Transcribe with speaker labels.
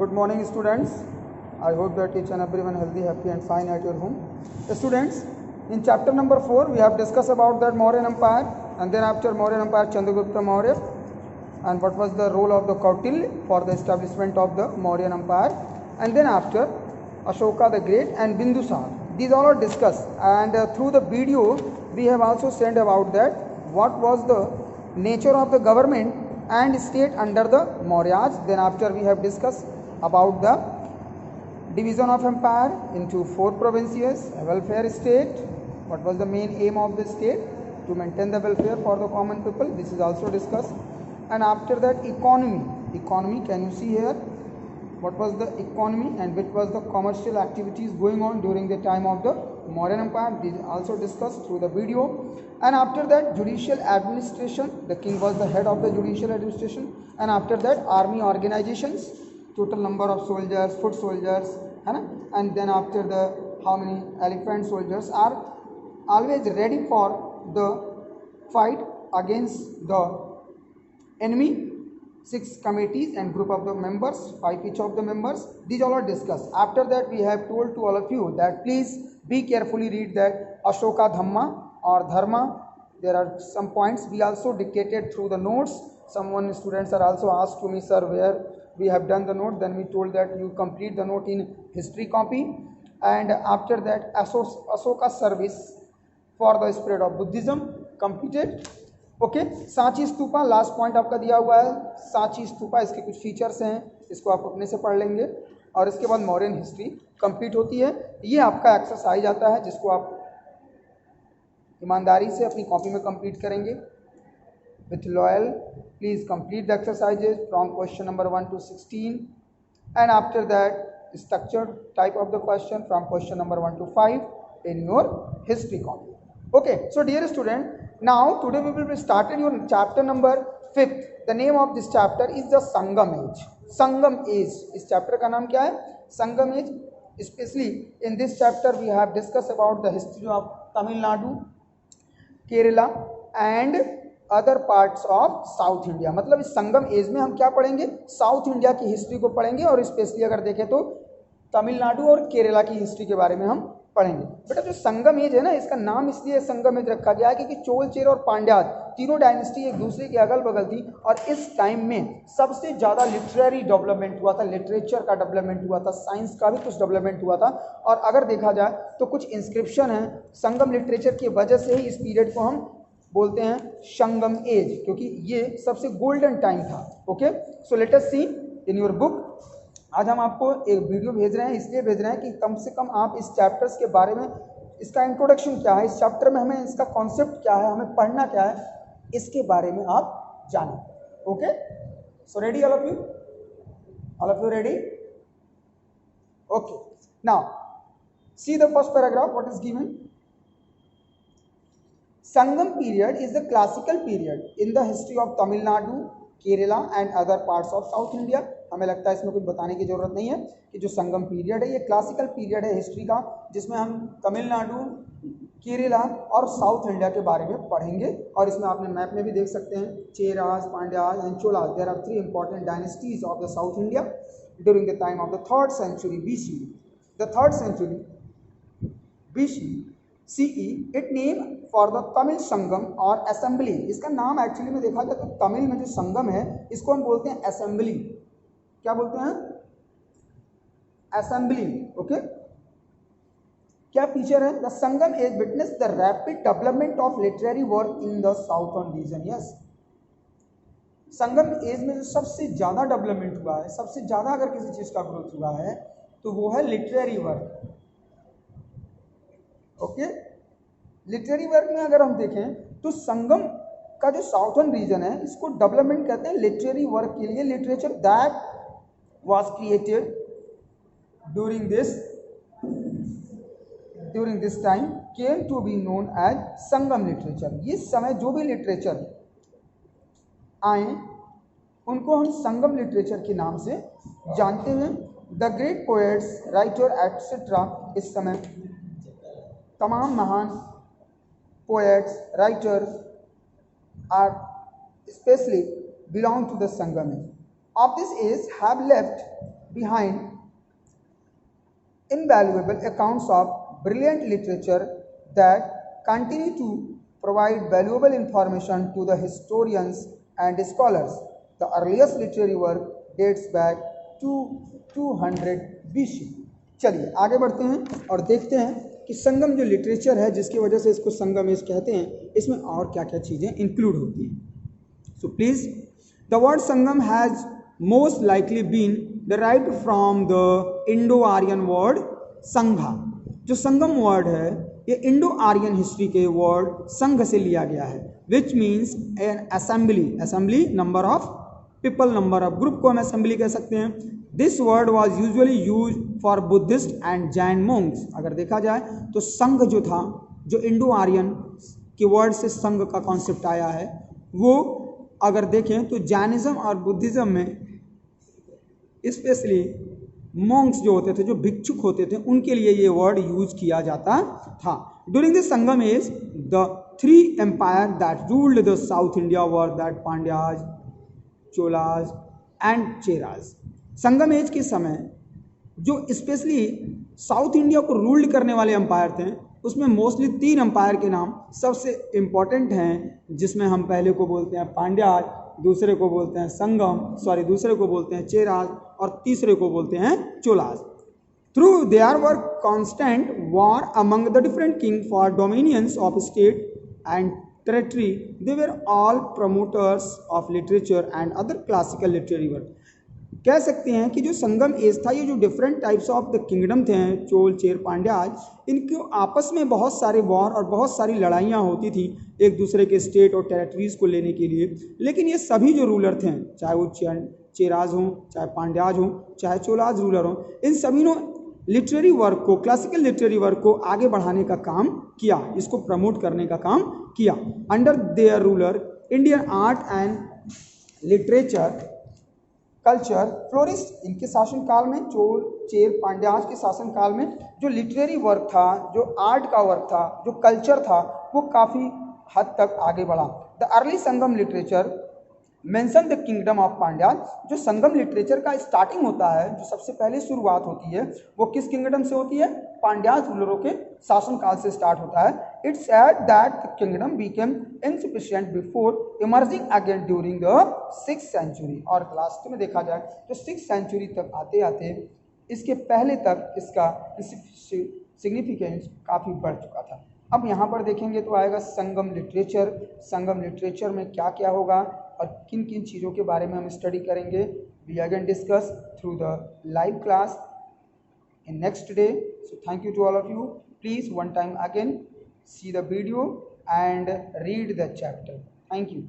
Speaker 1: Good morning, students. I hope that each and everyone healthy, happy, and fine at your home. Students, in chapter number 4, we have discussed about that Mauryan Empire, and then after Mauryan Empire, Chandragupta Maurya, and what was the role of the Kautilya for the establishment of the Mauryan Empire, and then after Ashoka the Great and Bindusar. These all are discussed, and through the video, we have also sent about that what was the nature of the government and state under the Mauryas. Then after we have discussed about the division of empire into 4 provinces, a welfare state. What was the main aim of the state? To maintain the welfare for the common people. This is also discussed. And after that, economy. Economy, can you see here? What was the economy and which was the commercial activities going on during the time of the Mauryan Empire? This is also discussed through the video. And after that, judicial administration. The king was the head of the judicial administration. And after that, army organizations, total number of soldiers, foot soldiers, and then after the how many elephant soldiers are always ready for the fight against the enemy. 6 committees and group of the members, 5 each of the members. These all are discussed. After that, we have told to all of you that please be carefully read that Ashoka Dhamma or Dharma. There are some points we also dictated through the notes. Students are also asked to me, sir, where we have done the note. Then we told that you complete the note in history copy. And after that, Ashoka service for the spread of Buddhism completed. Okay Sanchi stupa last point आपका दिया हुआ है. सांची स्तूपा, इसके कुछ features हैं, इसको आप अपने से पढ़ लेंगे. और इसके बाद मौर्यन हिस्ट्री कंप्लीट होती है. ये आपका एक्सरसाइज आता है जिसको आप ईमानदारी से अपनी कॉपी में कंप्लीट करेंगे. With loyal please complete the exercises from question number 1 to 16 and after that structured type of the question from question number 1 to 5 in your history copy. Okay, so dear student, now today we will be started your chapter number 5. The name of this chapter is the Sangam Age. Sangam Age. इस chapter का नाम क्या है? Sangam Age. Especially in this chapter we have discussed about the history of Tamil Nadu, Kerala and other parts of South India. मतलब इस संगम age में हम क्या पढ़ेंगे? साउथ इंडिया की हिस्ट्री को पढ़ेंगे और स्पेशली अगर देखें तो तमिलनाडु और केरला की हिस्ट्री के बारे में हम पढ़ेंगे. बेटा जो संगम एज है ना, इसका नाम इसलिए संगम एज रखा गया है क्योंकि चोल, चेर और पांड्या तीनों डायनेस्टी एक दूसरे के अगल बगल थी और इस टाइम में सबसे ज़्यादा लिटरेरी डेवलपमेंट हुआ था, लिटरेचर का डेवलपमेंट हुआ था, साइंस का भी कुछ डेवलपमेंट हुआ था. और अगर देखा जाए तो कुछ इंस्क्रिप्शन है संगम लिटरेचर की वजह से ही इस पीरियड को हम बोलते हैं संगम एज, क्योंकि ये सबसे गोल्डन टाइम था. Okay, so let us see in your book. आज हम आपको एक वीडियो भेज रहे हैं, इसलिए भेज रहे हैं कि कम से कम आप इस चैप्टर्स के बारे में, इसका इंट्रोडक्शन क्या है, इस चैप्टर में हमें इसका कॉन्सेप्ट क्या है, हमें पढ़ना क्या है, इसके बारे में आप जानें. Okay, so ready all of you ready? Okay, now see the first paragraph. What is given? Sangam period is the classical period in the history of Tamil Nadu, Kerala and other parts of South India. हमें लगता है इसमें कुछ बताने की जरूरत नहीं है कि जो संगम पीरियड है ये क्लासिकल पीरियड है हिस्ट्री का, जिसमें हम तमिलनाडु, केरला और साउथ इंडिया के बारे में पढ़ेंगे. और इसमें आपने मैप में भी देख सकते हैं Cheras, Pandyas and Cholas. There are 3 important dynasties of the south India during the time of the 3rd century BC. The 3rd century BC CE, it name for the Tamil Sangam or assembly. इसका नाम actually में देखा जाए तो तमिल में जो संगम है इसको हम बोलते हैं असेंबली. क्या बोलते हैं? असेंबली. ओके, क्या फीचर है? The Sangam age witness the rapid development of literary work in the southern region. Yes, Sangam age में जो सबसे ज्यादा डेवलपमेंट हुआ है, सबसे ज्यादा अगर किसी चीज का ग्रोथ हुआ है तो वो है literary work. Okay, literary work में अगर हम देखें तो संगम का जो साउथर्न रीजन है इसको डेवलपमेंट कहते हैं लिटरेरी वर्क के लिए. Literature that was created during this time came to be known as Sangam literature. इस समय जो भी लिटरेचर आए उनको हम संगम लिटरेचर के नाम से जानते हैं. The great poets, writer etcetera, इस समय तमाम महान poets, writer are specially belong to the Sangam. Of this age have left behind invaluable accounts of brilliant literature that continue to provide valuable information to the historians and scholars. The earliest literary work dates back to 200 BC. चलिए आगे बढ़ते हैं और देखते हैं कि संगम जो literature है, जिसकी वजह से इसको संगम एज कहते हैं, इसमें और क्या क्या चीज़ें इंक्लूड होती हैं. So please, the word Sangam has most likely been derived from the Indo-Aryan word संघा. जो संगम वर्ड है ये इंडो आर्यन हिस्ट्री के वर्ड संघ से लिया गया है, which means an assembly. Assembly number of people, number of group को हम असेंबली कह सकते हैं. This word was usually use for Buddhist and Jain monks. अगर देखा जाए तो संघ जो था, जो इंडो आर्यन के वर्ड से संघ का कॉन्सेप्ट आया है, वो अगर देखें तो जैनिज्म और बुद्धिज्म में स्पेशली मॉन्क्स जो होते थे, जो भिक्षुक होते थे, उनके लिए ये वर्ड यूज किया जाता था. During the Sangam age the three empire that ruled the south India were that Pandyas, Cholas and Cheras. Sangam age के समय जो स्पेशली साउथ इंडिया को रूल्ड करने वाले एम्पायर थे, उसमें मोस्टली 3 एम्पायर के नाम सबसे इम्पॉर्टेंट हैं, जिसमें हम पहले को बोलते हैं पांड्याज, दूसरे को बोलते हैं दूसरे को बोलते हैं चेराज और तीसरे को बोलते हैं Cholas. Through there were constant war among the different king for dominions of state and territory. They were all promoters of literature and other classical literary work. कह सकते हैं कि जो संगम एज था, ये जो different types of the kingdom थे, Chola, chair, Pandyas, इनके आपस में बहुत सारे वॉर और बहुत सारी लड़ाइयाँ होती थी एक दूसरे के स्टेट और टेरिटरीज को लेने के लिए. लेकिन ये सभी जो रूलर थे, चाहे वो चेराज हों, चाहे पांड्याज हों, चाहे चोलाज रूलर हों, इन सभी ने लिटरेरी वर्क को, क्लासिकल लिटरेरी वर्क को आगे बढ़ाने का काम किया, इसको प्रमोट करने का काम किया. Under their ruler Indian art and literature culture florist. इनके शासनकाल में, चोल, चेर, पांड्याज के शासनकाल में जो लिटरेरी वर्क था, जो आर्ट का वर्क था, जो कल्चर था, वो काफ़ी हद तक आगे बढ़ा. The early Sangam literature mention the kingdom of Pandyas. जो संगम लिटरेचर का स्टार्टिंग होता है, जो सबसे पहले शुरुआत होती है, वो किस किंगडम से होती है? पांड्याज रूलरों के शासनकाल से स्टार्ट होता है. It's said that the kingdom became insufficient before emerging again during the 6th century. और लास्ट में देखा जाए तो 6th सेंचुरी तक आते आते, इसके पहले तक इसका सिग्निफिकेंस काफ़ी बढ़ चुका था. अब यहाँ पर देखेंगे तो आएगा संगम लिटरेचर. संगम लिटरेचर में क्या क्या होगा और किन किन चीज़ों के बारे में हम स्टडी करेंगे, we again discuss through the live class in next day. So thank you to all of you. Please one time again see the video and read the chapter. Thank you.